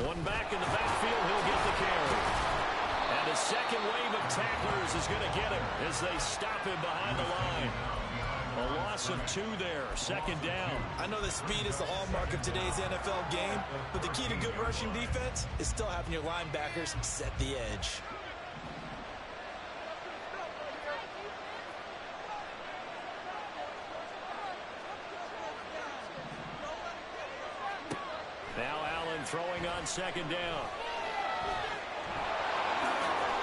One back in the backfield, he'll get the carry. And a second wave of tacklers is going to get him as they stop him behind the line. A loss of 2 there, second down. I know that speed is the hallmark of today's NFL game, but the key to good rushing defense is still having your linebackers set the edge. Now Allen throwing on second down.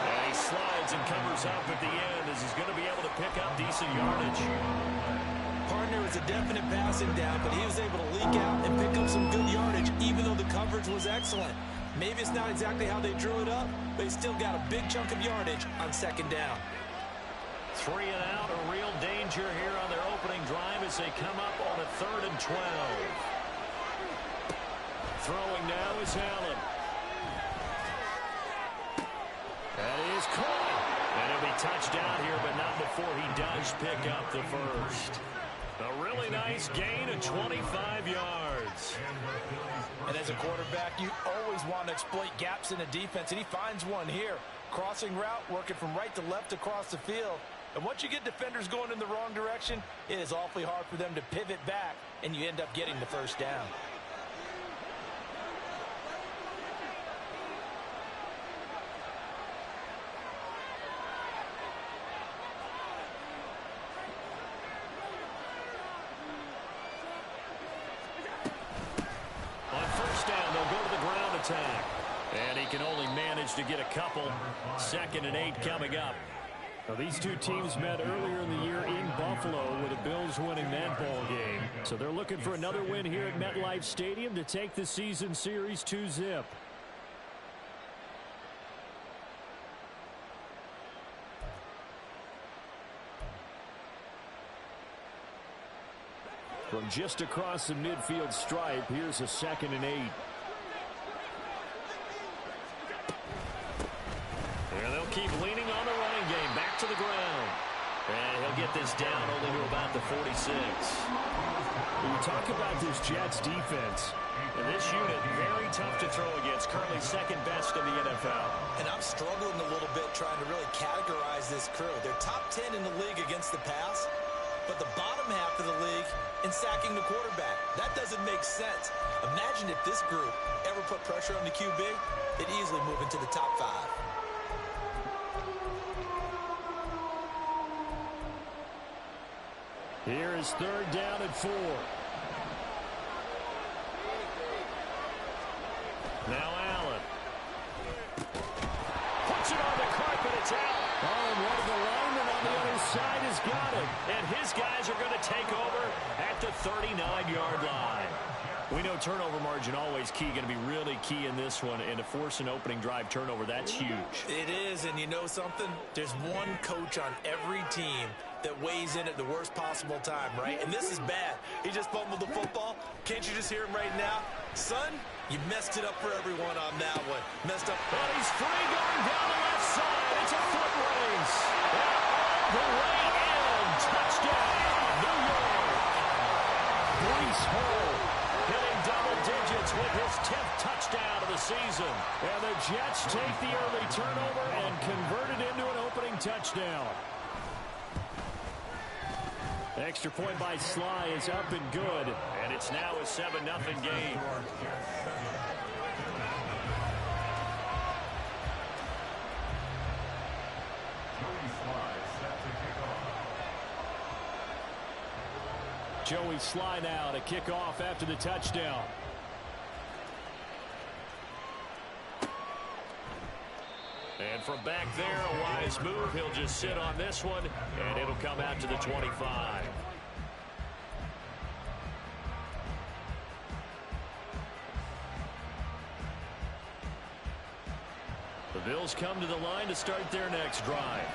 And he slides and covers up at the end as he's going to be able to pick up decent yardage. Partner was a definite passing down, but he was able to leak out and pick up some good yardage, even though the coverage was excellent. Maybe it's not exactly how they drew it up, but he still got a big chunk of yardage on second down. 3 and out, a real danger here on their opening drive as they come up on a 3rd and 12. Throwing now is Allen. That is caught. And he'll be touched down here, but not before he does pick up the first. A really nice gain of 25 yards. And as a quarterback, you always want to exploit gaps in a defense, and he finds one here. Crossing route, working from right to left across the field. And once you get defenders going in the wrong direction, it is awfully hard for them to pivot back, and you end up getting the first down. Attack. And he can only manage to get a couple. 2nd and 8 coming up. Now, these two teams met earlier in the year in Buffalo with the Bills winning that ball game. So they're looking for another win here at MetLife Stadium to take the season series 2-zip. From just across the midfield stripe, here's a 2nd and 8. Keep leaning on the running game. Back to the ground. And he'll get this down only to about the 46. When we talk about this Jets defense, and this unit, very tough to throw against. Currently 2nd best in the NFL. And I'm struggling a little bit trying to really categorize this crew. They're top 10 in the league against the pass, but the bottom half of the league in sacking the quarterback. That doesn't make sense. Imagine if this group ever put pressure on the QB, they'd easily move into the top 5. Here is 3rd down and 4. Now Allen. Puts it on the carpet. It's out. Oh, and one of the linemen on the other side has got it. And his guys are going to take over at the 39-yard line. We know turnover margin always key, going to be really key in this one. And to force an opening drive turnover, that's huge. It is, and you know something? There's one coach on every team that weighs in at the worst possible time, right? And this is bad. He just fumbled the football. Can't you just hear him right now? Son, you messed it up for everyone on that one. Messed up. But he's free going down the left side. It's a foot race. And all the way in. Touchdown, New York. Breece Hall hitting double digits with his 10th touchdown of the season. And the Jets take the early turnover and convert it into an opening touchdown. Extra point by Sly is up and good. And it's now a 7-0 game. Joey Sly now to kick off after the touchdown. And from back there, a wise move. He'll just sit on this one, and it'll come out to the 25. The Bills come to the line to start their next drive.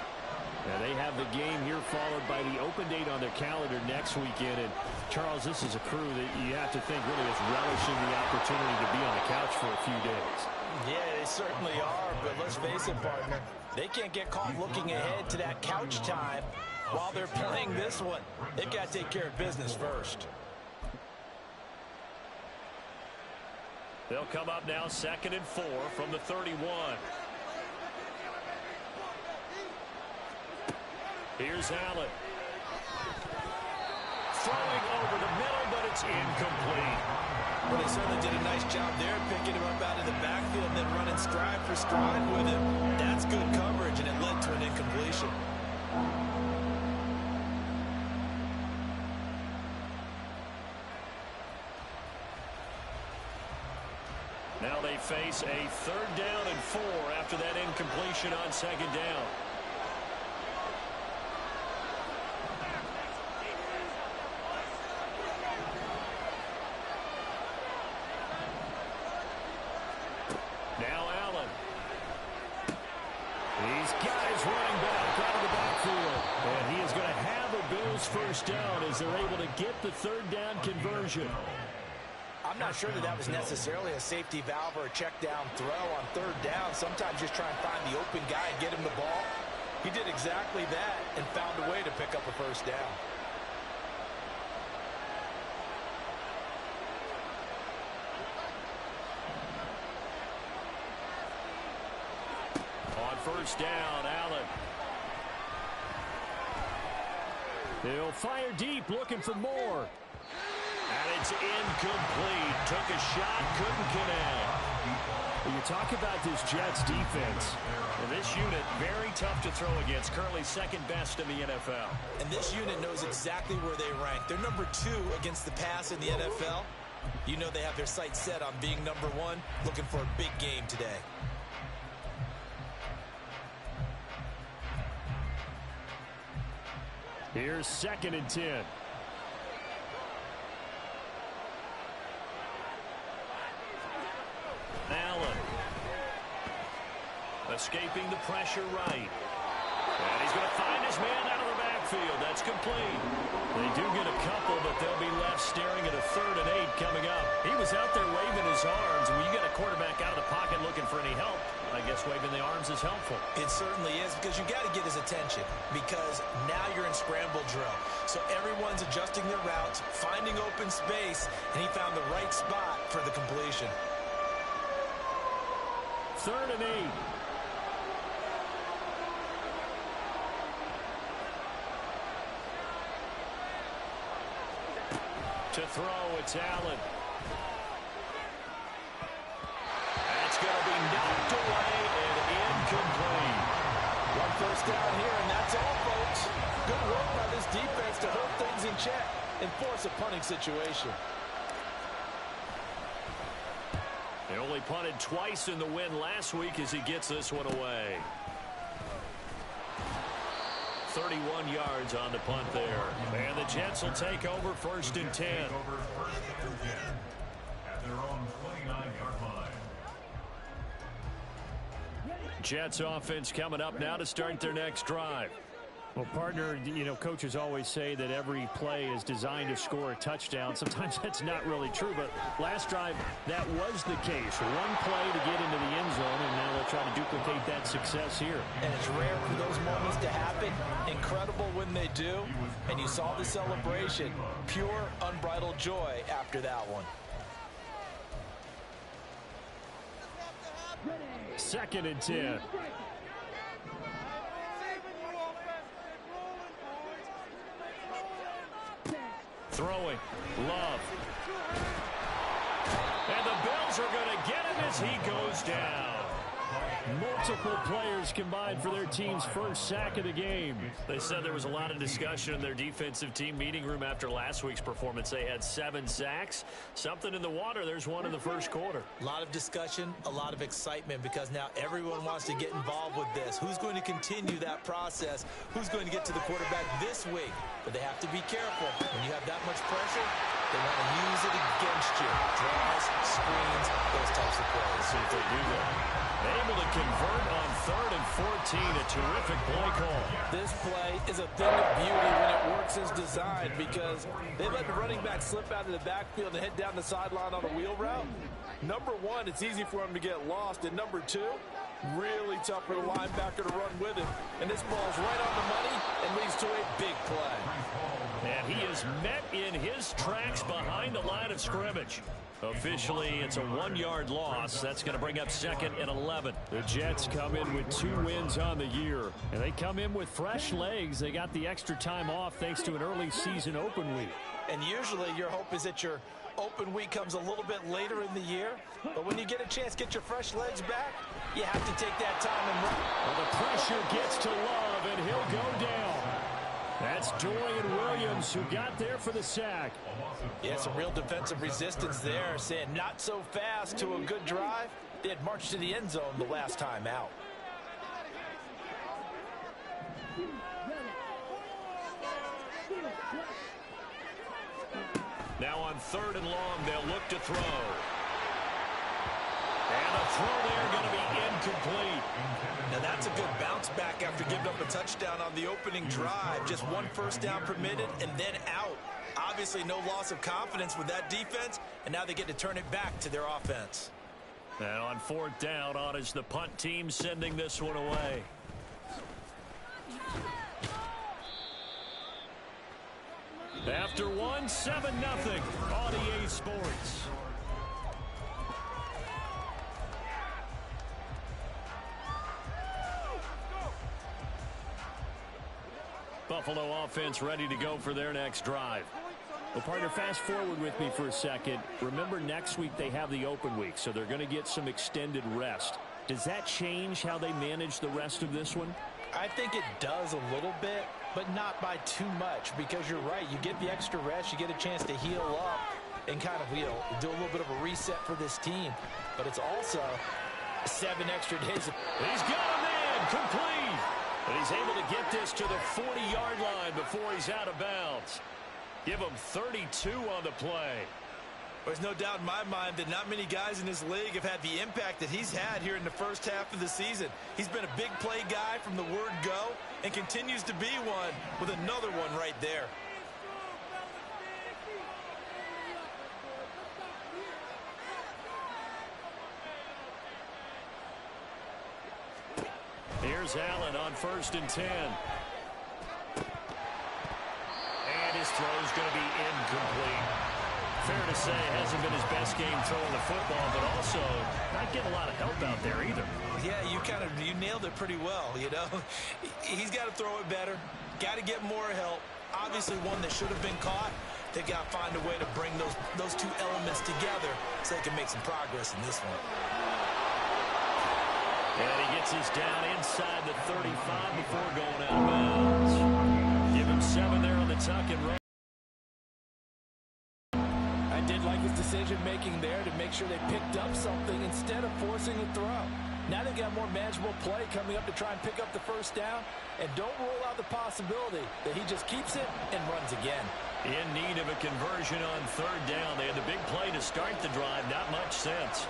Now they have the game here followed by the open date on their calendar next weekend. And Charles, this is a crew that you have to think really is relishing the opportunity to be on the couch for a few days. Yeah, they certainly are, but let's face it, partner. They can't get caught looking ahead to that couch time while they're playing this one. They've got to take care of business first. They'll come up now 2nd and 4 from the 31. Here's Allen. Throwing over the middle, but it's incomplete. Well, they certainly did a nice job there, picking him up out of the backfield and then running stride for stride with him. That's good coverage, and it led to an incompletion. Now they face a 3rd down and 4 after that incompletion on 2nd down. Now Allen. These guys running back out of the backfield. And he is going to have a Bills 1st down as they're able to get the 3rd down conversion. I'm not sure that was necessarily a safety valve or a check down throw on 3rd down. Sometimes just try and find the open guy and get him the ball. He did exactly that and found a way to pick up a 1st down. On 1st down, Allen. He'll fire deep, looking for more. And it's incomplete. Took a shot, couldn't connect. When you talk about this Jets defense, and this unit very tough to throw against, currently 2nd best in the NFL. And this unit knows exactly where they rank. They're number 2 against the pass in the NFL. You know they have their sights set on being number 1, looking for a big game today. Here's 2nd and 10. Allen. Escaping the pressure right. And he's going to find his man out of the backfield. That's complete. They do get a couple, but they'll be left staring at a 3rd and 8 coming up. He was out there waving his arms. When you get a quarterback out of the pocket looking for any help, I guess waving the arms is helpful. It certainly is, because you got to get his attention, because now you're in scramble drill. So everyone's adjusting their routes, finding open space, and he found the right spot for the completion. 3rd and 8. To throw, it's Allen. That's going to be knocked away and incomplete. 1 first down here, and that's all, folks. Good work by this defense to hold things in check and force a punting situation. They only punted twice in the win last week as he gets this one away. 31 yards on the punt there. And the Jets will take over 1st and 10. At their own 29-yard line. Jets offense coming up now to start their next drive. Well, partner, you know, coaches always say that every play is designed to score a touchdown. Sometimes that's not really true, but last drive, that was the case. One play to get into the end zone, and now they'll try to duplicate that success here. And it's rare for those moments to happen. Incredible when they do. And you saw the celebration. Pure, unbridled joy after that one. 2nd and 10. Throwing. Love. And the Bills are going to get him as he goes down. Multiple players combined for their team's 1st sack of the game. They said there was a lot of discussion in their defensive team meeting room after last week's performance. They had 7 sacks. Something in the water. There's one in the 1st quarter. A lot of discussion, a lot of excitement, because now everyone wants to get involved with this. Who's going to continue that process? Who's going to get to the quarterback this week? But they have to be careful. When you have that much pressure, they want to use it against you. Draws, screens, those types of plays. See if they do that. Able to convert on 3rd and 14. A terrific play call. This play is a thing of beauty when it works as designed, because they let the running back slip out of the backfield and head down the sideline on a wheel route. Number 1, it's easy for him to get lost. And number 2, really tough for the linebacker to run with him. And this ball's right on the money and leads to a big play. And he is met in his tracks behind the line of scrimmage. Officially, it's a 1-yard loss. That's going to bring up 2nd and 11. The Jets come in with 2 wins on the year. And they come in with fresh legs. They got the extra time off thanks to an early season open week. And usually your hope is that your open week comes a little bit later in the year. But when you get a chance to get your fresh legs back, you have to take that time and run. Well, the pressure gets to Love, and he'll go down. That's Dorian Williams who got there for the sack. Yeah, some real defensive resistance there, saying not so fast to a good drive. They had marched to the end zone the last time out. Now on 3rd and long, they'll look to throw. And the throw there going to be incomplete. Now that's a good bounce back after giving up a touchdown on the opening drive. Just 1 first down permitted and then out. Obviously no loss of confidence with that defense, and now they get to turn it back to their offense. And on 4th down, on is the punt team sending this one away. After 1, 7-0 on EA Sports. Buffalo offense ready to go for their next drive. Well, partner, fast forward with me for a second. Remember, next week they have the open week, so they're going to get some extended rest. Does that change how they manage the rest of this one? I think it does a little bit, but not by too much, because you're right. You get the extra rest, you get a chance to heal up and kind of, do a little bit of a reset for this team. But it's also 7 extra days. He's got him in, complete. And he's able to get this to the 40-yard line before he's out of bounds. Give him 32 on the play. There's no doubt in my mind that not many guys in this league have had the impact that he's had here in the first half of the season. He's been a big play guy from the word go and continues to be one with another one right there. Here's Allen on 1st and 10. And his throw's going to be incomplete. Fair to say, hasn't been his best game throwing the football, but also not getting a lot of help out there either. Yeah, you nailed it pretty well, He's got to throw it better, got to get more help. Obviously one that should have been caught. They got to find a way to bring those 2 elements together so they can make some progress in this one. And he gets his down inside the 35 before going out of bounds. Give him 7 there on the tuck and run. I did like his decision-making there to make sure they picked up something instead of forcing a throw. Now they've got more manageable play coming up to try and pick up the first down, and don't rule out the possibility that he just keeps it and runs again. In need of a conversion on 3rd down. They had the big play to start the drive. Not much sense.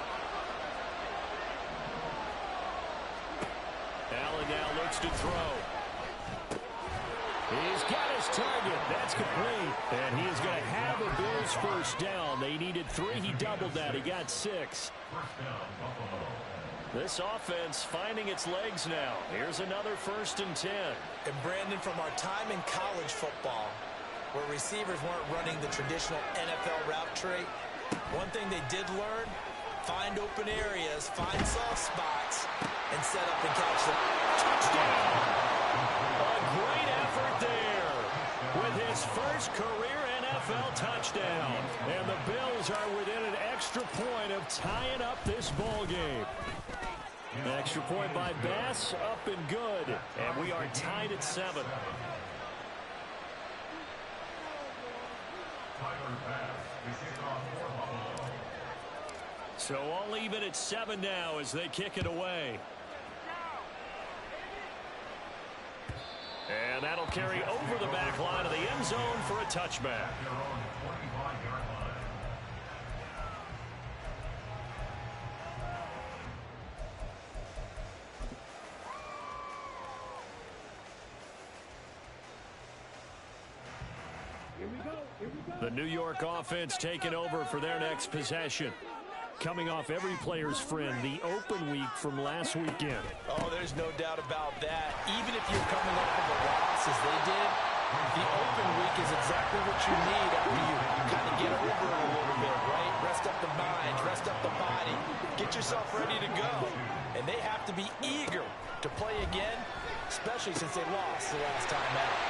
Allen now looks to throw. He's got his target. That's complete. And he is going to have a Bills first down. They needed 3. He doubled that. He got 6. This offense finding its legs now. Here's another 1st and 10. And Brandon, from our time in college football, where receivers weren't running the traditional NFL route tree, one thing they did learn, find open areas, find soft spots, and set up and catch them. Touchdown! A great effort there with his first career NFL touchdown. And the Bills are within an extra point of tying up this ball game. An extra point by Bass, up and good. And we are tied at 7. So all even at 7 now as they kick it away. And that'll carry over the back line of the end zone for a touchback. The New York offense taking over for their next possession. Coming off every player's friend, the open week from last weekend. Oh, there's no doubt about that. Even if you're coming off of a loss as they did, The open week is exactly what you need after you kind of get over it a little bit, right? Rest up the mind, rest up the body, get yourself ready to go. And they have to be eager to play again, especially since they lost the last time out.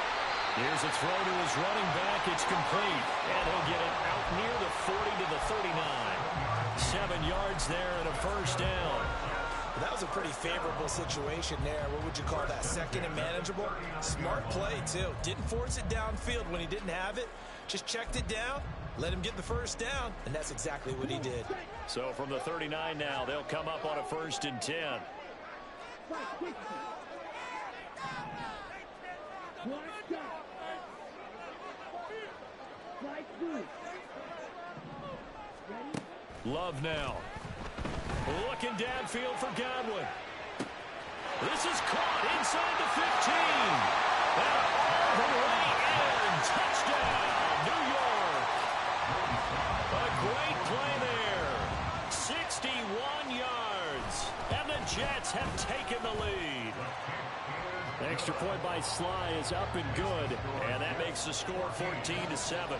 Here's a throw to his running back. It's complete. And he'll get it out near the 40 to the 39. 7 yards there and a first down. That was a pretty favorable situation there. What would you call that? Second and manageable? Smart play, too. Didn't force it downfield when he didn't have it. Just checked it down, let him get the first down, and that's exactly what he did. So from the 39 now, they'll come up on a 1st and 10. Love now. Looking downfield for Godwin. This is caught inside the 15. And all the way in. Touchdown, New York. A great play there. 61 yards. And the Jets have taken the lead. The extra point by Sly is up and good. And that makes the score 14-7.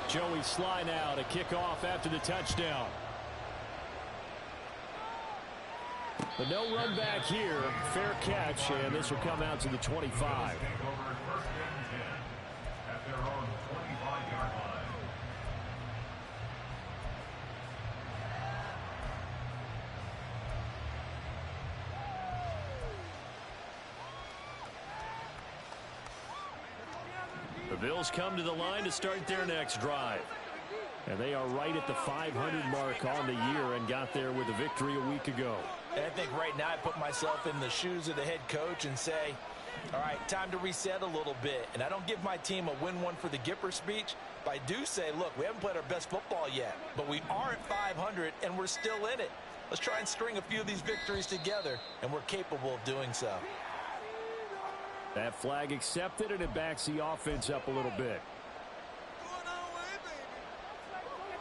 Joey Sly now to kick off after the touchdown. But no run back here. Fair catch, and this will come out to the 25. The Bills come to the line to start their next drive. And they are right at the 500 mark on the year and got there with a victory a week ago. And I think right now I put myself in the shoes of the head coach and say, all right, time to reset a little bit. And I don't give my team a win one for the Gipper speech, but I do say, look, we haven't played our best football yet, but we are at 500 and we're still in it. Let's try and string a few of these victories together, and we're capable of doing so. That flag accepted, and it backs the offense up a little bit.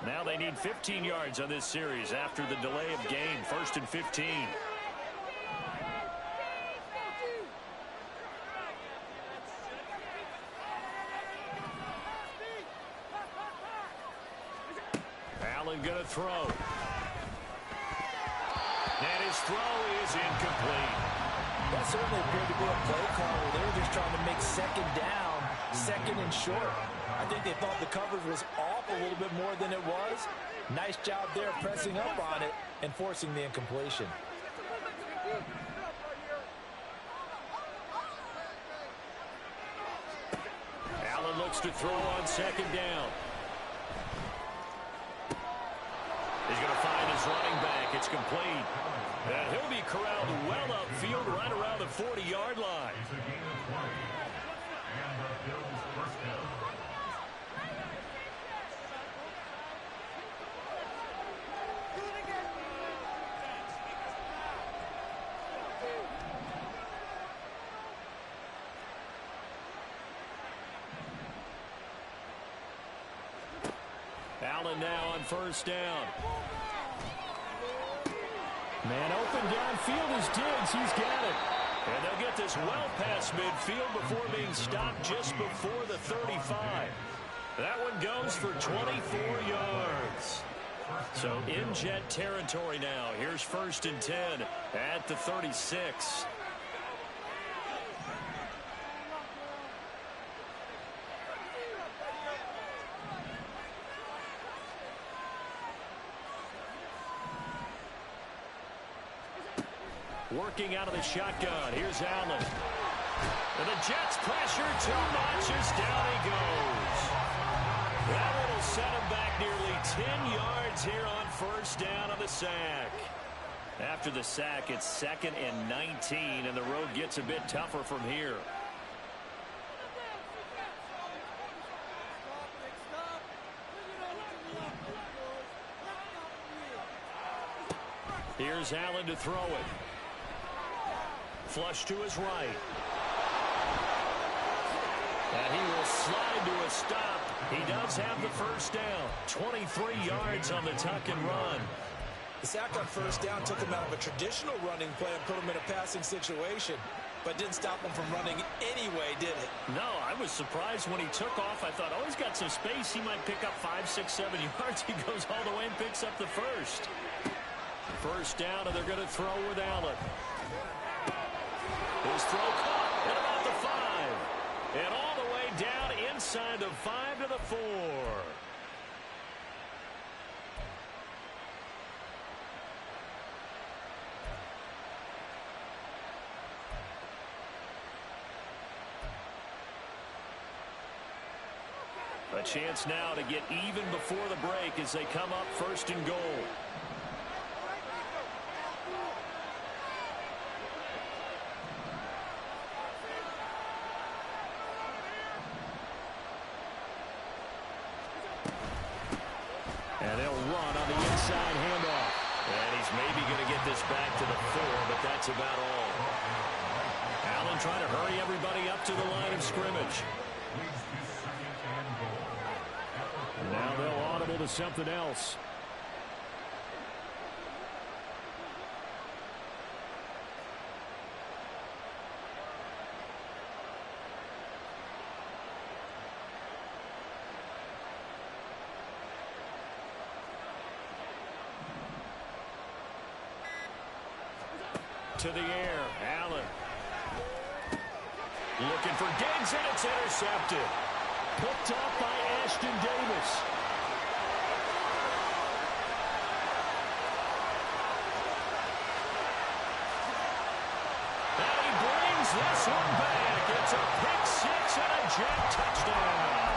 Now they need 15 yards on this series after the delay of game. 1st and 15. Allen going to throw. And his throw is incomplete. That certainly appeared to be a play call where they were just trying to make second down, second and short. I think they thought the coverage was off a little bit more than it was. Nice job there pressing up on it and forcing the incompletion. Allen looks to throw on second down. He's going to find his running back. It's complete. And he'll be corralled well upfield right around the 40-yard line. Allen now on 1st down. Man open downfield is Diggs. He's got it. And they'll get this well past midfield before being stopped just before the 35. That one goes for 24 yards. So in Jet territory now. Here's 1st and 10 at the 36. Working out of the shotgun. Here's Allen. And the Jets pressure 2 notches. Down he goes. That one will set him back nearly 10 yards here on 1st down on the sack. After the sack, it's 2nd and 19, and the road gets a bit tougher from here. Here's Allen to throw it. Flush to his right. And he will slide to a stop. He does have the 1st down. 23 yards on the tuck and run. The sack on first down took him out of a traditional running play and put him in a passing situation, but didn't stop him from running anyway, did it? No, I was surprised when he took off. I thought, oh, he's got some space. He might pick up 5, 6, 7 yards. He goes all the way and picks up the first. First down, and they're going to throw with Allen. His throw caught at about the 5. And all the way down inside the 5 to the 4. A chance now to get even before the break as they come up first and goal. And they'll run on the inside handoff. And he's maybe going to get this back to the 4, but that's about all. Allen trying to hurry everybody up to the line of scrimmage. Now they'll audible to something else. To the air, Allen. Looking for Diggs, and it's intercepted. Picked up by Ashton Davis. And he brings this one back. It's a pick 6 and a jet touchdown.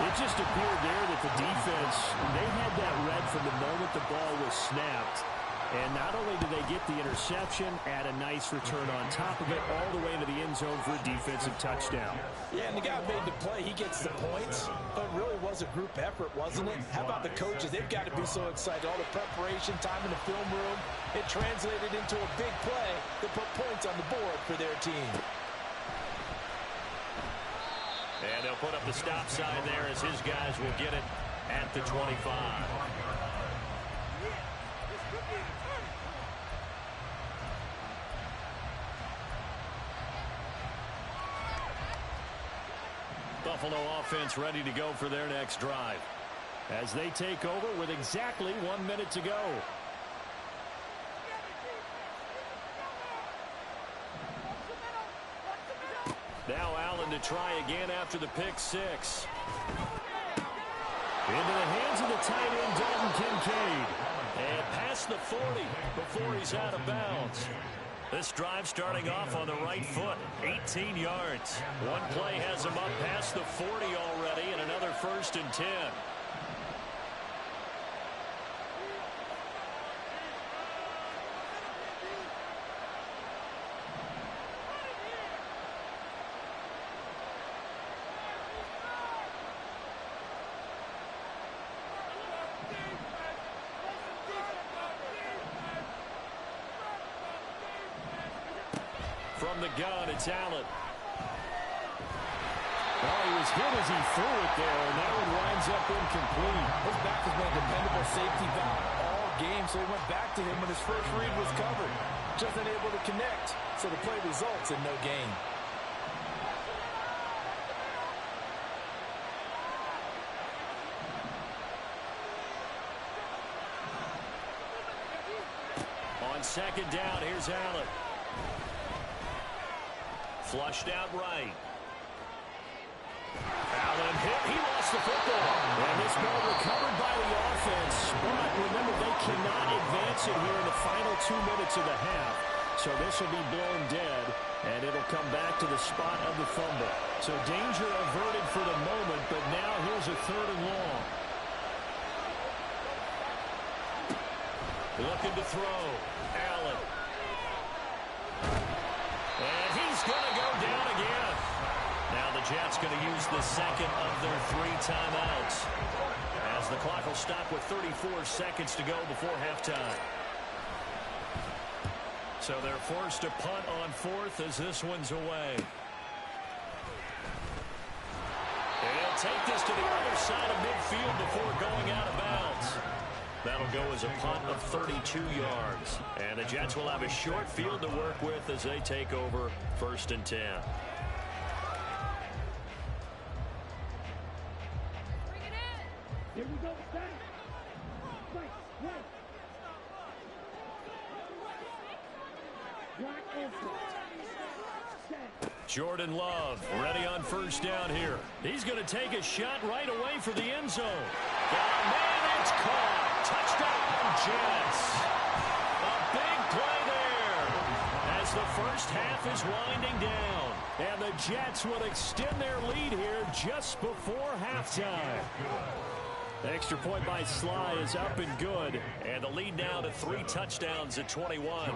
It just appeared there that the defense, they had that read from the moment the ball was snapped. And not only did they get the interception, add a nice return on top of it, all the way into the end zone for a defensive touchdown. Yeah, and the guy made the play. He gets the points. But it really was a group effort, wasn't it? How about the coaches? They've got to be so excited. All the preparation, time in the film room, it translated into a big play that put points on the board for their team. And they'll put up the stop sign there as his guys will get it at the 25. Buffalo offense ready to go for their next drive as they take over with exactly 1 minute to go. Now Allen to try again after the pick 6. Into the hands of the tight end, Dwn N. And past the 40 before he's out of bounds. This drive starting off on the right foot, 18 yards. One play has him up past the 40 already, and another 1st and 10. From the gun, it's Allen. Well, he was hit as he threw it there, and that one winds up incomplete. His back has been a dependable safety valve all game, so he went back to him when his first read was covered. Just unable to connect, so the play results in no gain. On second down, here's Allen. Flushed out right. Allen hit. He lost the football. And this ball recovered by the offense. But remember, they cannot advance it here in the final 2 minutes of the half. So this will be blown dead, and it'll come back to the spot of the fumble. So danger averted for the moment, but now here's a 3rd and long. Looking to throw. Allen. And he's going to go down again. Now the Jets going to use the second of their 3 timeouts, as the clock will stop with 34 seconds to go before halftime. So they're forced to punt on 4th as this one's away. And he'll take this to the other side of midfield before going out of bounds. That'll go as a punt of 32 yards. And the Jets will have a short field to work with as they take over 1st and 10. Here we go. Jordan Love ready on 1st down here. He's going to take a shot right away for the end zone. And it's caught. Touchdown, Jets. A big play there as the first half is winding down. And the Jets will extend their lead here just before halftime. The extra point by Sly is up and good. And the lead now to 3 touchdowns at 21.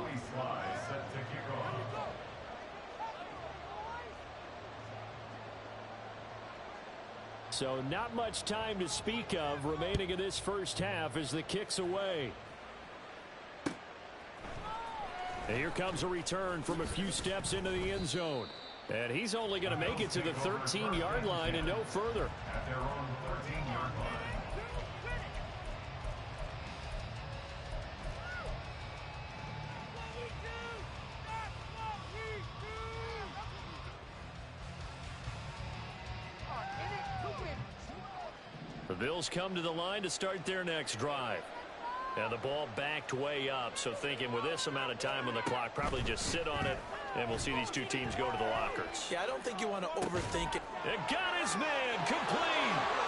So not much time to speak of remaining in this first half as the kick's away. And here comes a return from a few steps into the end zone. And he's only going to make it to the 13-yard line and no further. At their own 13-yard line. The Bills come to the line to start their next drive. And the ball backed way up, so thinking with this amount of time on the clock, probably just sit on it, and we'll see these two teams go to the lockers. Yeah, I don't think you want to overthink it. And got his man complete.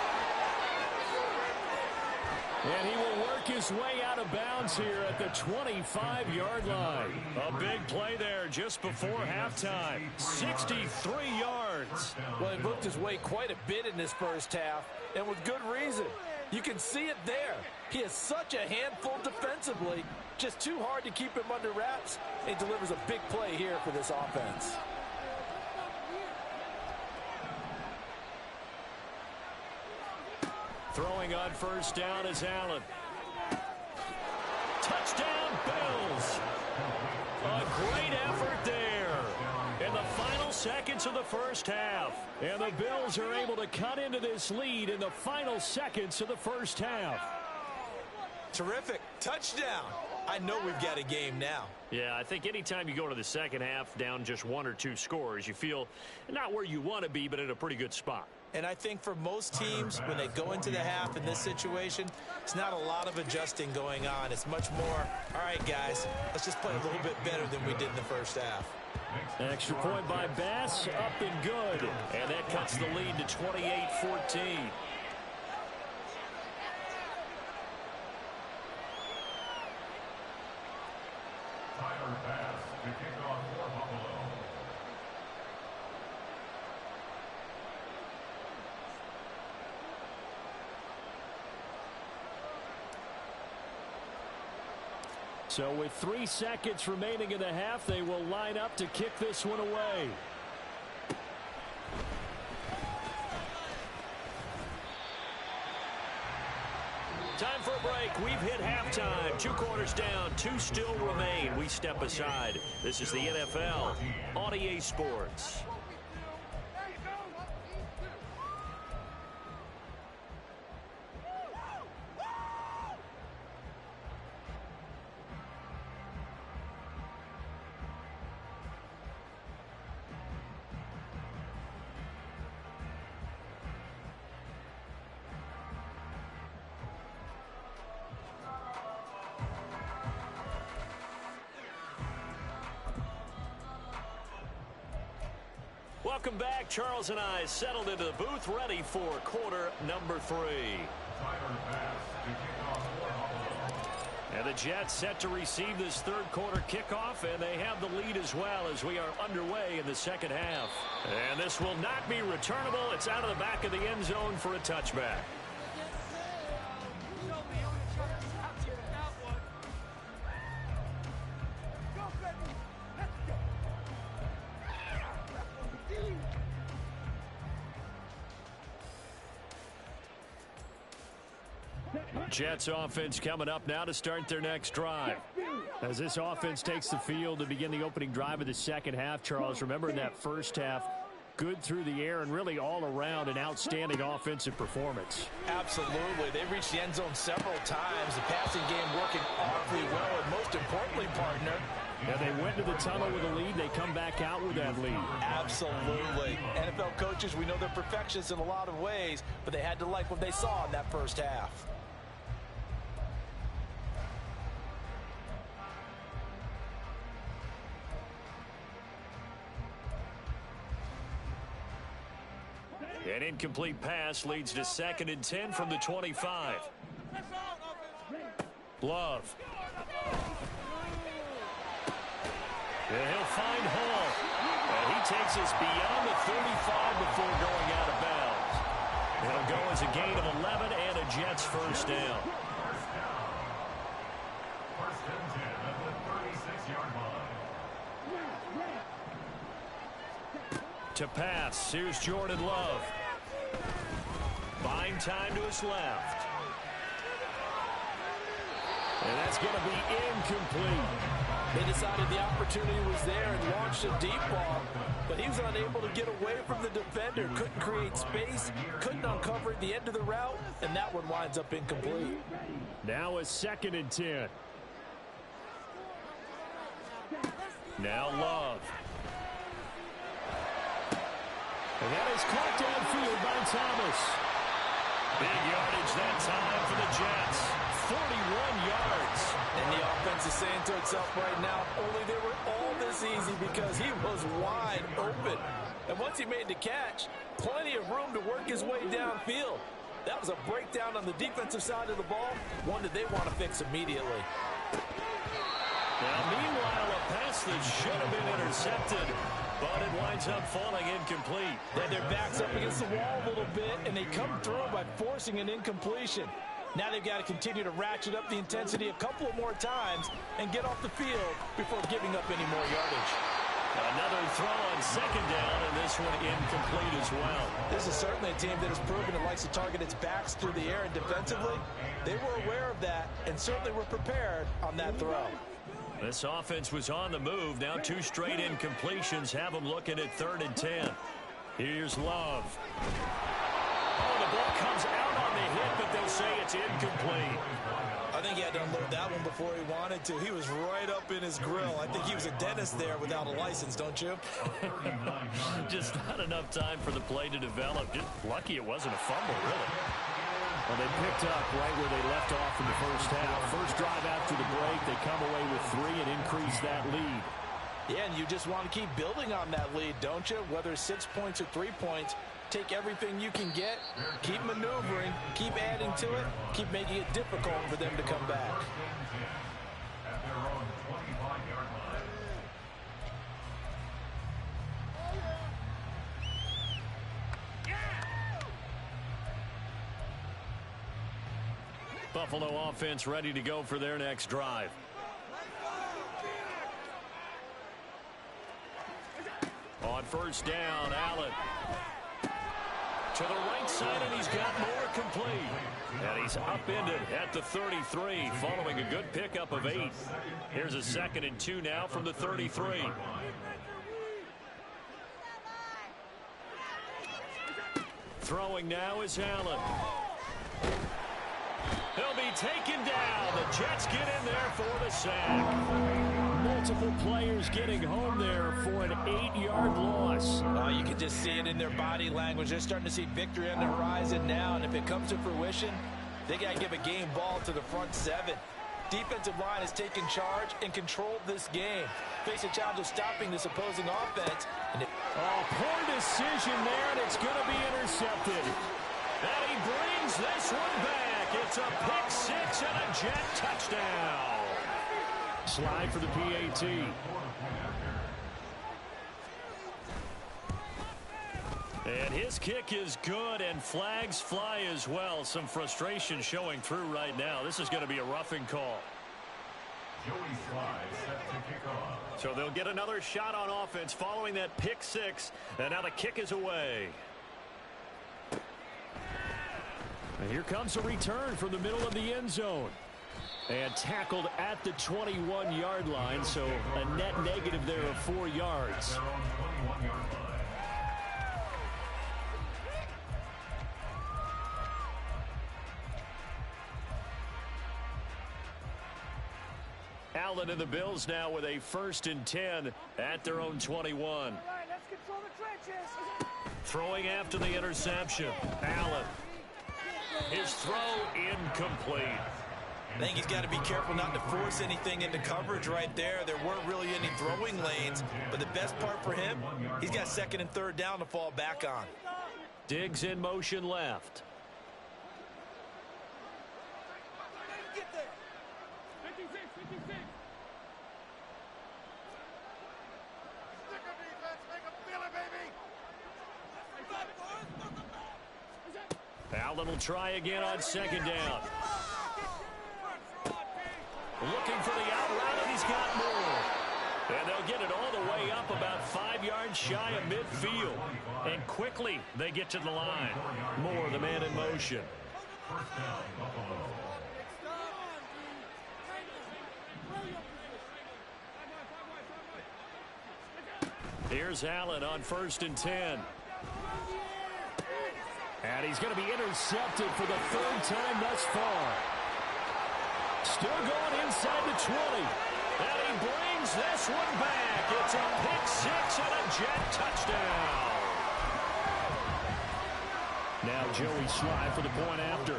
And he will work his way out of bounds here at the 25-yard line. A big play there just before halftime. 63 yards. Well, he moved his way quite a bit in this first half, and with good reason. You can see it there. He is such a handful defensively. Just too hard to keep him under wraps. He delivers a big play here for this offense. Throwing on 1st down is Allen. Touchdown, Bills. A great effort there in the final seconds of the first half. And the Bills are able to cut into this lead in the final seconds of the first half. Terrific. Touchdown. I know we've got a game now. Yeah, I think anytime you go to the second half down just 1 or 2 scores, you feel not where you want to be, but in a pretty good spot. And I think for most teams, when they go into the half in this situation, it's not a lot of adjusting going on. It's much more, all right, guys, let's just play a little bit better than we did in the first half. Extra point by Bass, up and good. And that cuts the lead to 28-14. Tyler Bass to kick off for Buffalo. So with 3 seconds remaining in the half, they will line up to kick this one away. Time for a break. We've hit halftime. 2 quarters down. 2 still remain. We step aside. This is the NFL on EA Sports. Welcome back. Charles and I settled into the booth, ready for quarter number 3. And the Jets set to receive this 3rd quarter kickoff, and they have the lead as well as we are underway in the second half. And this will not be returnable. It's out of the back of the end zone for a touchback. Jets offense coming up now to start their next drive. As this offense takes the field to begin the opening drive of the second half, Charles, remember in that first half, good through the air and really all around an outstanding offensive performance. Absolutely. They reached the end zone several times. The passing game working awfully well, and most importantly, partner, yeah, they went to the tunnel with a lead. They come back out with that lead. Absolutely. NFL coaches, we know they're perfectionists in a lot of ways, but they had to like what they saw in that first half. An incomplete pass leads to 2nd and 10 from the 25. Love. And he'll find Hall. And he takes us beyond the 35 before going out of bounds. It'll go as a gain of 11 and a Jets first down. First and 10 at the 36-yard line. To pass, here's Jordan Love. Buying time to his left. And that's going to be incomplete. They decided the opportunity was there and launched a deep ball, but he was unable to get away from the defender, couldn't create space, couldn't uncover the end of the route, and that one winds up incomplete. Now a 2nd and 10. Now Love. And that is caught downfield by Thomas. Big yardage that time for the Jets. 41 yards. And the offense is saying to itself right now, only they were all this easy because he was wide open. And once he made the catch, plenty of room to work his way downfield. That was a breakdown on the defensive side of the ball, one that they want to fix immediately. Now, meanwhile, a pass that should have been intercepted, but it winds up falling incomplete. Yeah, their back's up against the wall a little bit, and they come through by forcing an incompletion. Now they've got to continue to ratchet up the intensity a couple more times and get off the field before giving up any more yardage. Another throw on 2nd down, and this one incomplete as well. This is certainly a team that has proven it likes to target its backs through the air, and defensively, they were aware of that and certainly were prepared on that throw. This offense was on the move. Now 2 straight incompletions have them looking at 3rd and 10. Here's Love. Oh, the ball comes out on the hit, but they'll say it's incomplete. I think he had to unload that one before he wanted to. He was right up in his grill. I think he was a dentist there without a license, don't you? Just not enough time for the play to develop. Just lucky it wasn't a fumble, really. Well, they picked up right where they left off in the first half. First drive after the break, they come away with 3 and increase that lead. Yeah, and you just want to keep building on that lead, don't you? Whether it's 6 points or 3 points, take everything you can get, keep maneuvering, keep adding to it, keep making it difficult for them to come back. At their own 25-yard line. Buffalo offense ready to go for their next drive. On first down, Allen. To the right side, and he's got more complete. And he's upended at the 33, following a good pickup of 8. Here's a 2nd and 2 now from the 33. Throwing now is Allen. He'll be taken down. The Jets get in there for the sack. Multiple players getting home there for an 8-yard loss. Oh, you can just see it in their body language. They're starting to see victory on the horizon now, and if it comes to fruition, they got to give a game ball to the front 7. Defensive line has taken charge and controlled this game. Face a challenge of stopping this opposing offense. Poor decision there, and it's going to be intercepted. And he brings this one back. It's a pick 6 and a Jet touchdown. Slide for the PAT. And his kick is good, and flags fly as well. Some frustration showing through right now. This is going to be a roughing call. Joey Slye set to kick off. So they'll get another shot on offense following that pick 6, and now the kick is away. And here comes a return from the middle of the end zone. And tackled at the 21-yard line, so a net negative there of 4 yards. Allen and the Bills now with a 1st and 10 at their own 21. All right, let's control the trenches. Throwing after the interception. Allen. His throw incomplete. I think he's got to be careful not to force anything into coverage right there. There weren't really any throwing lanes, but the best part for him, he's got 2nd and 3rd down to fall back on. Diggs in motion left. Get there. 56, 56. Allen will try again on 2nd down. Looking for the out route, and he's got more. And they'll get it all the way up about 5 yards shy of midfield. And quickly they get to the line. Moore, the man in motion. Here's Allen on 1st and 10. And he's going to be intercepted for the 3rd time thus far. Still going inside the 20. And he brings this one back. It's a pick 6 and a jet touchdown. Now Joey Sly for the point after.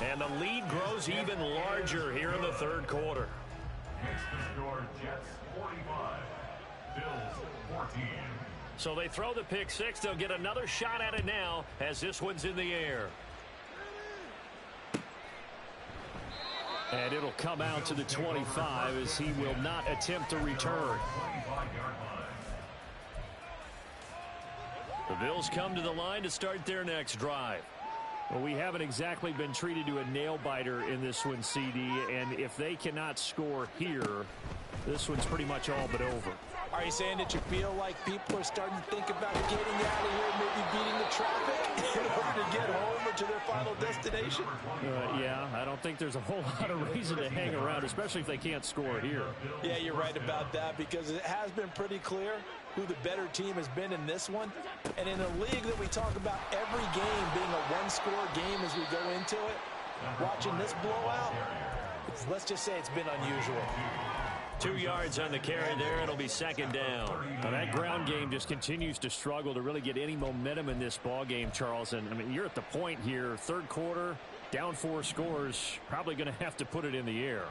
And the lead grows even larger here in the 3rd quarter. Next to score, Jets 45, Bills 14. So they throw the pick 6. They'll get another shot at it now as this one's in the air. And it'll come out to the 25 as he will not attempt to return. The Bills come to the line to start their next drive. Well, we haven't exactly been treated to a nail-biter in this one, CD, and if they cannot score here, this one's pretty much all but over. Are you saying that you feel like people are starting to think about getting out of here, maybe beating the traffic in order to get home or to their final destination? Yeah, I don't think there's a whole lot of reason to hang around, especially if they can't score here. Yeah, you're right about that because it has been pretty clear who the better team has been in this one. And in a league that we talk about every game being a one-score game as we go into it, watching this blowout, let's just say it's been unusual. 2 yards on the carry there. It'll be 2nd down. Well, that ground game just continues to struggle to really get any momentum in this ball game, Charles. And, I mean, you're at the point here, 3rd quarter, down 4 scores, probably going to have to put it in the air.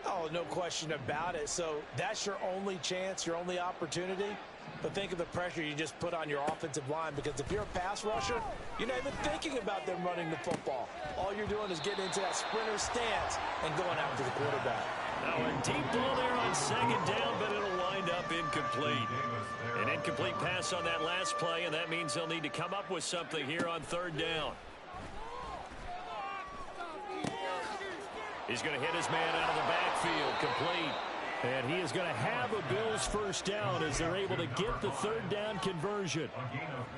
Oh, no question about it. So that's your only chance, your only opportunity. But think of the pressure you just put on your offensive line, because if you're a pass rusher, you're not even thinking about them running the football. All you're doing is getting into that sprinter stance and going after the quarterback. Now a deep ball there on 2nd down, but it'll wind up incomplete. An incomplete pass on that last play, and that means they'll need to come up with something here on 3rd down. He's going to hit his man out of the backfield, complete. And he is going to have a Bills 1st down as they're able to get the 3rd down conversion.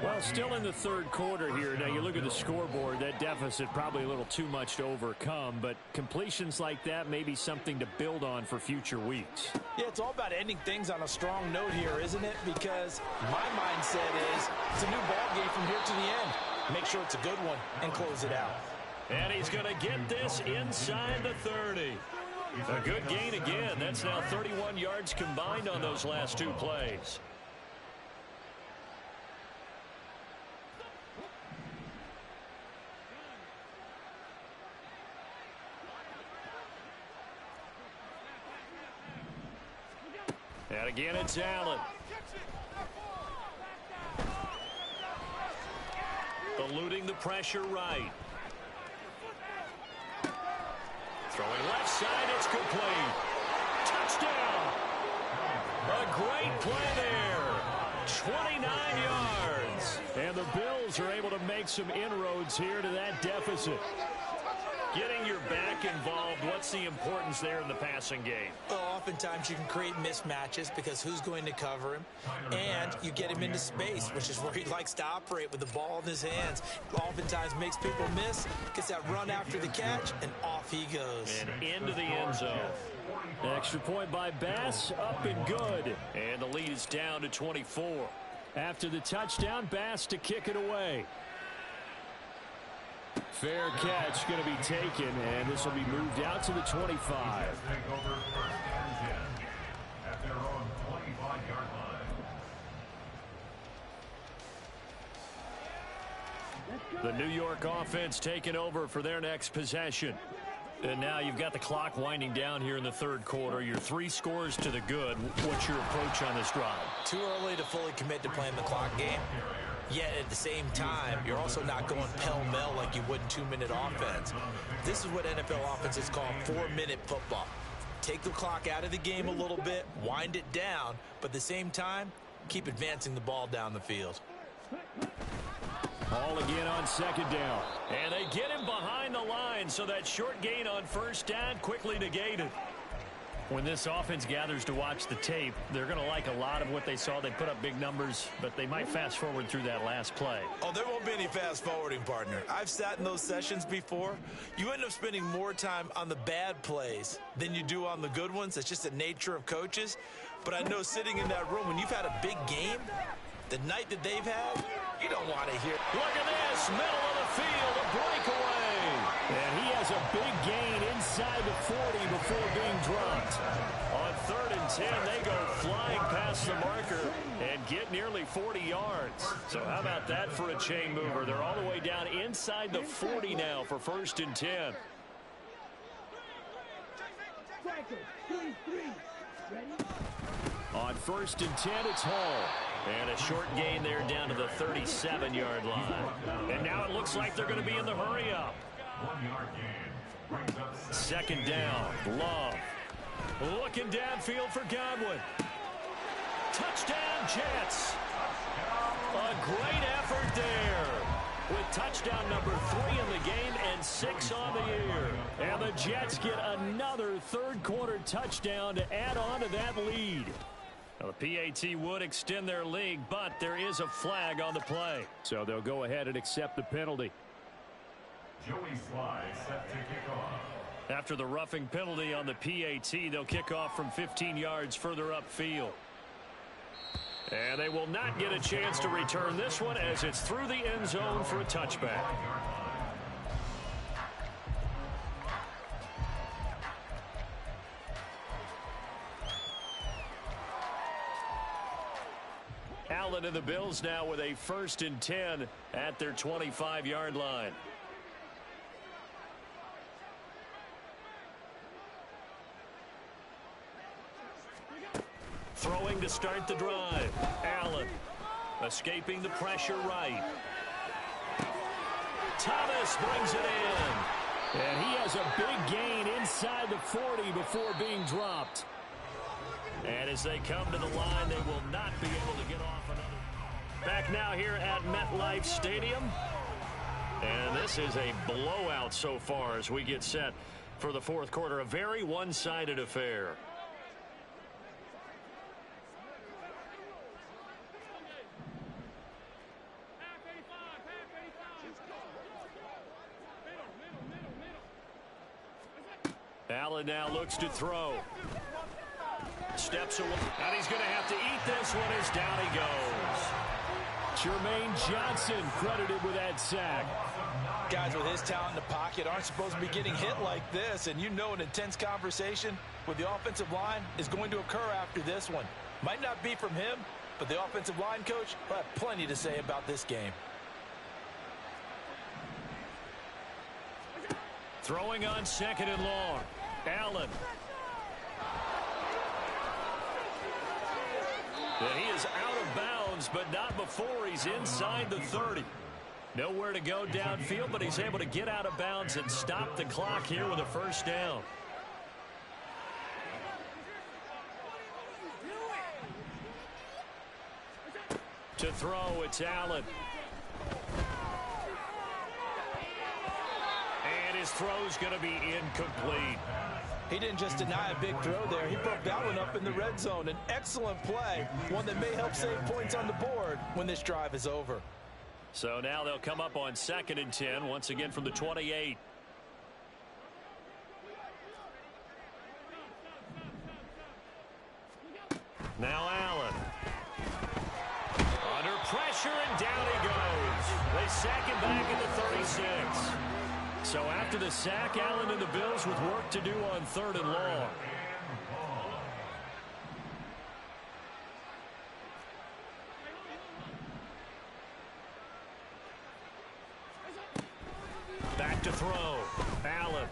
Well, still in the 3rd quarter here. Now, you look at the scoreboard, that deficit probably a little too much to overcome, but completions like that may be something to build on for future weeks. Yeah, it's all about ending things on a strong note here, isn't it? Because my mindset is it's a new ball game from here to the end. Make sure it's a good one and close it out. And he's going to get this inside the 30. A good gain again. That's now 31 yards combined on those last 2 plays. And again, it's Allen. Eluding the pressure right. Throwing left side, it's complete. Touchdown! A great play there. 29 yards. And the Bills are able to make some inroads here to that deficit. Getting your back involved, what's the importance there in the passing game? Well, oftentimes you can create mismatches because who's going to cover him, and you get him into space, which is where he likes to operate with the ball in his hands. Oftentimes makes people miss, gets that run after the catch, and off he goes. And into the end zone. Extra point by Bass, up and good. And the lead is down to 24. After the touchdown, Bass to kick it away. Fair catch going to be taken, and this will be moved out to the 25. Take over 1st and 10 at their own 25-yard line. The New York offense taking over for their next possession. And now you've got the clock winding down here in the third quarter. Your 3 scores to the good. What's your approach on this drive? Too early to fully commit to playing the clock game. Yet at the same time, you're also not going pell-mell like you would in 2-minute offense. This is what NFL offenses call 4-minute football. Take the clock out of the game a little bit, wind it down, but at the same time, keep advancing the ball down the field. Ball again on 2nd down. And they get him behind the line, so that short gain on 1st down quickly negated. When this offense gathers to watch the tape, they're going to like a lot of what they saw. They put up big numbers, but they might fast forward through that last play. Oh, there won't be any fast forwarding, partner. I've sat in those sessions before. You end up spending more time on the bad plays than you do on the good ones. It's just the nature of coaches. But I know sitting in that room, when you've had a big game, the night that they've had, you don't want to hear. Look at this, middle of the field, a breakaway. And he has a big gain inside the 40 before being dropped. On 3rd and 10, they go flying past the marker and get nearly 40 yards. So how about that for a chain mover? They're all the way down inside the 40 now for 1st and 10. On 1st and 10, it's Hall. And a short gain there down to the 37-yard line. And now it looks like they're going to be in the hurry-up. 1-yard gain brings up 2nd down, Love. Looking downfield for Godwin. Touchdown, Jets. A great effort there. With touchdown number 3 in the game and 6 on the year. And the Jets get another third-quarter touchdown to add on to that lead. Now, the PAT would extend their lead, but there is a flag on the play. So they'll go ahead and accept the penalty. Joey Sly set to kick off. After the roughing penalty on the PAT, they'll kick off from 15 yards further upfield. And they will not get a chance to return this one as it's through the end zone for a touchback. Allen and the Bills now with a 1st and 10 at their 25-yard line. Throwing to start the drive. Allen escaping the pressure right. Thomas brings it in. And he has a big gain inside the 40 before being dropped. And as they come to the line, they will not be able to get off another. Back now here at MetLife Stadium. And this is a blowout so far as we get set for the 4th quarter. A very one-sided affair. Allen now looks to throw. Steps away. And he's going to have to eat this one as down he goes. Jermaine Johnson credited with that sack. Guys with his talent in the pocket aren't supposed to be getting hit like this, and you know an intense conversation with the offensive line is going to occur after this one. Might not be from him, but the offensive line coach will have plenty to say about this game. Throwing on 2nd and long. Allen. And he is out of bounds, but not before he's inside the 30. Nowhere to go downfield, but he's able to get out of bounds and stop the clock here with a 1st down. To throw, it's Allen. And his throw's going to be incomplete. He didn't just deny a big throw there. He broke that one up in the red zone. An excellent play, one that may help save points on the board when this drive is over. So now they'll come up on 2nd and 10, once again from the 28. Now Allen. Under pressure, and down he goes. They sack him back at the 36. So after the sack, Allen and the Bills with work to do on 3rd and long. Back to throw. Allen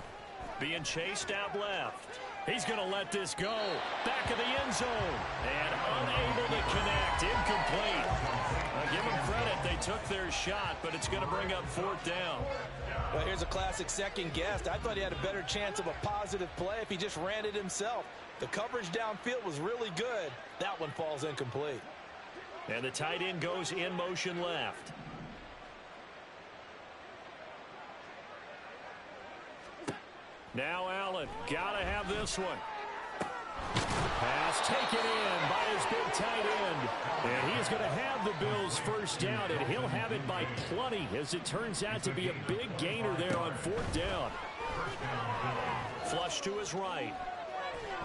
being chased out left. He's going to let this go. Back of the end zone. And unable to connect. Incomplete. Give them credit. They took their shot, but it's going to bring up 4th down. Well, here's a classic second guess. I thought he had a better chance of a positive play if he just ran it himself. The coverage downfield was really good. That one falls incomplete. And the tight end goes in motion left. Now Allen, gotta have this one. Pass taken in by his big tight end. And he is going to have the Bills first down, and he'll have it by plenty, as it turns out to be a big gainer there on 4th down. Flush to his right.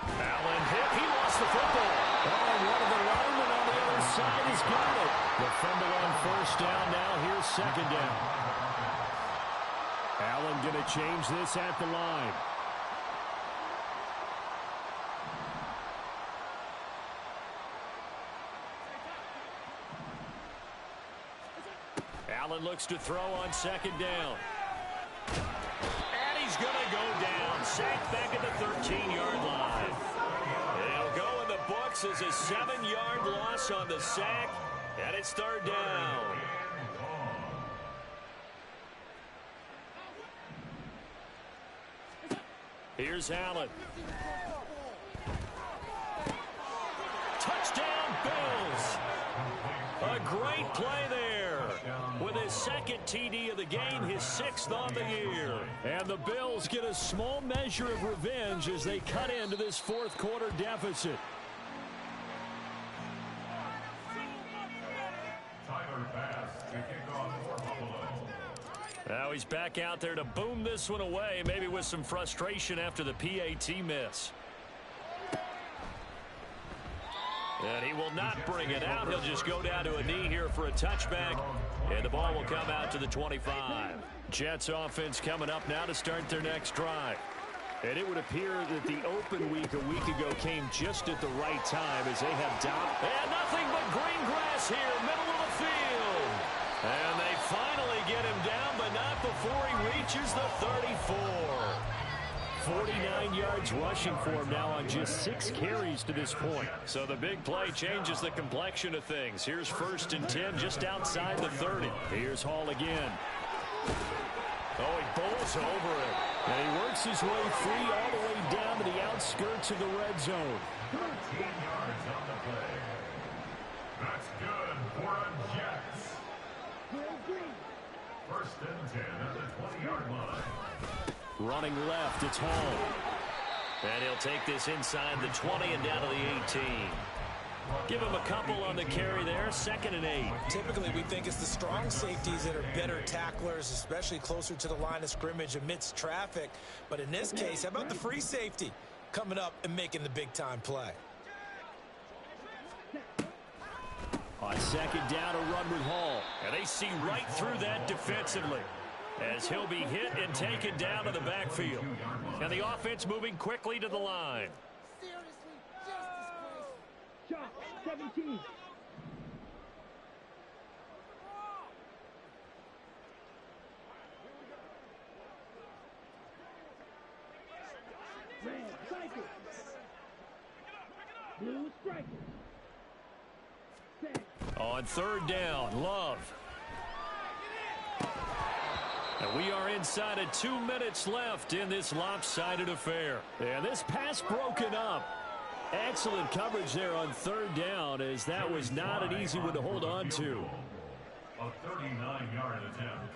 Allen hit. He lost the football. Oh, one of the linemen on the other side has got it. The fumble on 1st down. Now here's 2nd down. Allen going to change this at the line. Allen looks to throw on 2nd down. And he's going to go down. Sacked back at the 13-yard line. It'll go in the books as a 7-yard loss on the sack. And it's 3rd down. Here's Allen. Touchdown, Bills. A great play there. With his 2nd TD of the game, his 6th on the year. And the Bills get a small measure of revenge as they cut into this 4th quarter deficit. Now he's back out there to boom this one away, maybe with some frustration after the PAT miss. And he will not bring it out. He'll just go down to a knee here for a touchback. And the ball will come out to the 25. Jets offense coming up now to start their next drive. And it would appear that the open week a week ago came just at the right time as they have and nothing but green grass here, middle of the field. And they finally get him down, but not before he reaches the 34. 49 yards rushing for him now on just 6 carries to this point. So the big play changes the complexion of things. Here's 1st and 10 just outside the 30. Here's Hall again. Oh, he bowls over it. And he works his way free all the way down to the outskirts of the red zone. 13 yards on the play. That's good for a Jets. 1st and 10 at the 20-yard line. Running left, it's Hall. And he'll take this inside the 20 and down to the 18. Give him a couple on the carry there, 2nd and 8. Typically, we think it's the strong safeties that are better tacklers, especially closer to the line of scrimmage amidst traffic. But in this case, how about the free safety coming up and making the big-time play? On 2nd down, a run with Hall. And they see right through that defensively, as he'll be hit and taken down to the backfield. And the offense moving quickly to the line. Seriously, just disgrace. Shot, 17. Red, striker. Blue, striker. On 3rd down, Love. And we are inside of 2 minutes left in this lopsided affair. And this pass broken up. Excellent coverage there on 3rd down, as that was not an easy one to hold on to. A 39-yard attempt.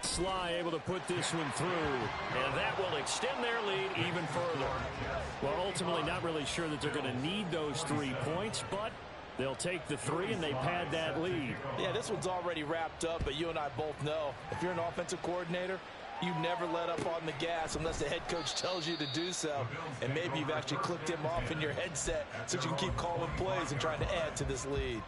Sly able to put this one through, and that will extend their lead even further. Well, ultimately not really sure that they're going to need those 3 points, but they'll take the 3 and they pad that lead. Yeah, this one's already wrapped up, but you and I both know if you're an offensive coordinator, you never let up on the gas unless the head coach tells you to do so. And maybe you've actually clicked him off in your headset so you can keep calling plays and trying to add to this lead.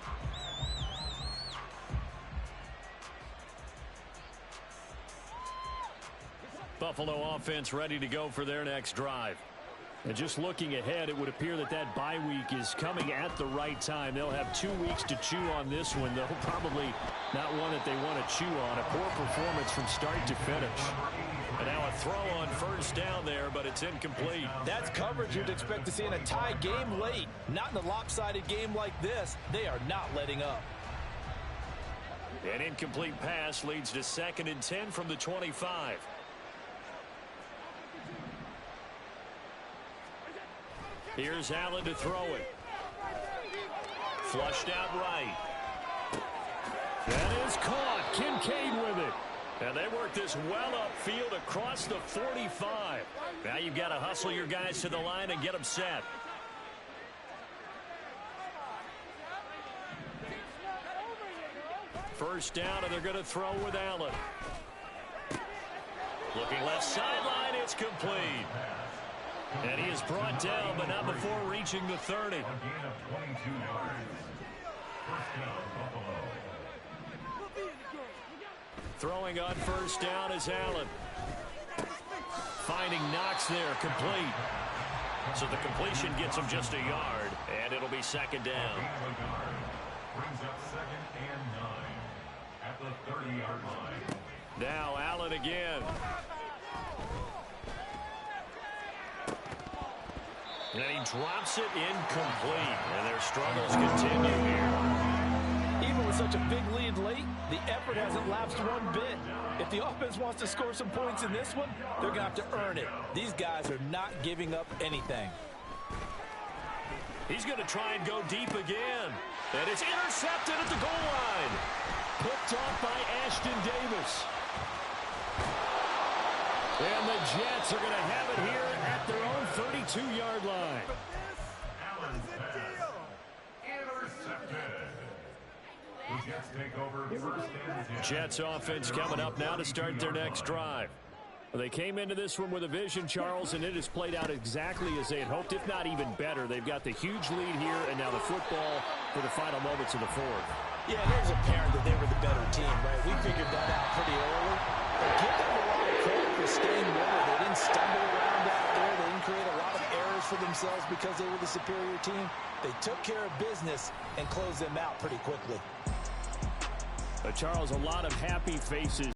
Buffalo offense ready to go for their next drive. And just looking ahead, it would appear that that bye week is coming at the right time. They'll have 2 weeks to chew on this one, though probably not one that they want to chew on. A poor performance from start to finish. And now a throw on first down there, but it's incomplete. That's coverage you'd expect to see in a tie game late. Not in a lopsided game like this. They are not letting up. An incomplete pass leads to 2nd and 10 from the 25. Here's Allen to throw it. Flushed out right. That is caught. Kincaid with it. And they work this well upfield across the 45. Now you've got to hustle your guys to the line and get them set. First down, and they're going to throw with Allen. Looking left sideline, it's complete. And he is brought down, but not before reaching the 30. A gain of 22 yards. First down, Buffalo. Throwing on first down is Allen. Finding Knox there, complete. So the completion gets him just a yard, and it'll be 2nd down. Brings up 2nd and 9 at the 30-yard line. Now Allen again. And he drops it incomplete. And their struggles continue here. Even with such a big lead late, the effort hasn't lapsed one bit. If the offense wants to score some points in this one, they're going to have to earn it. These guys are not giving up anything. He's going to try and go deep again. And it's intercepted at the goal line. Picked off by Ashton Davis. And the Jets are going to have it here at their own 32-yard line. Allen's pass. Intercepted. The Jets take over first and 10. Jets offense coming up now to start their next drive. Well, they came into this one with a vision, Charles, and it has played out exactly as they had hoped, if not even better. They've got the huge lead here, and now the football for the final moments of the fourth. Yeah, it was apparent that they were the better team, right? We figured that out pretty early. But give them a lot of credit for staying with it. They didn't stumble around out there. They didn't create a lot of errors for themselves because they were the superior team. They took care of business and closed them out pretty quickly. Charles, a lot of happy faces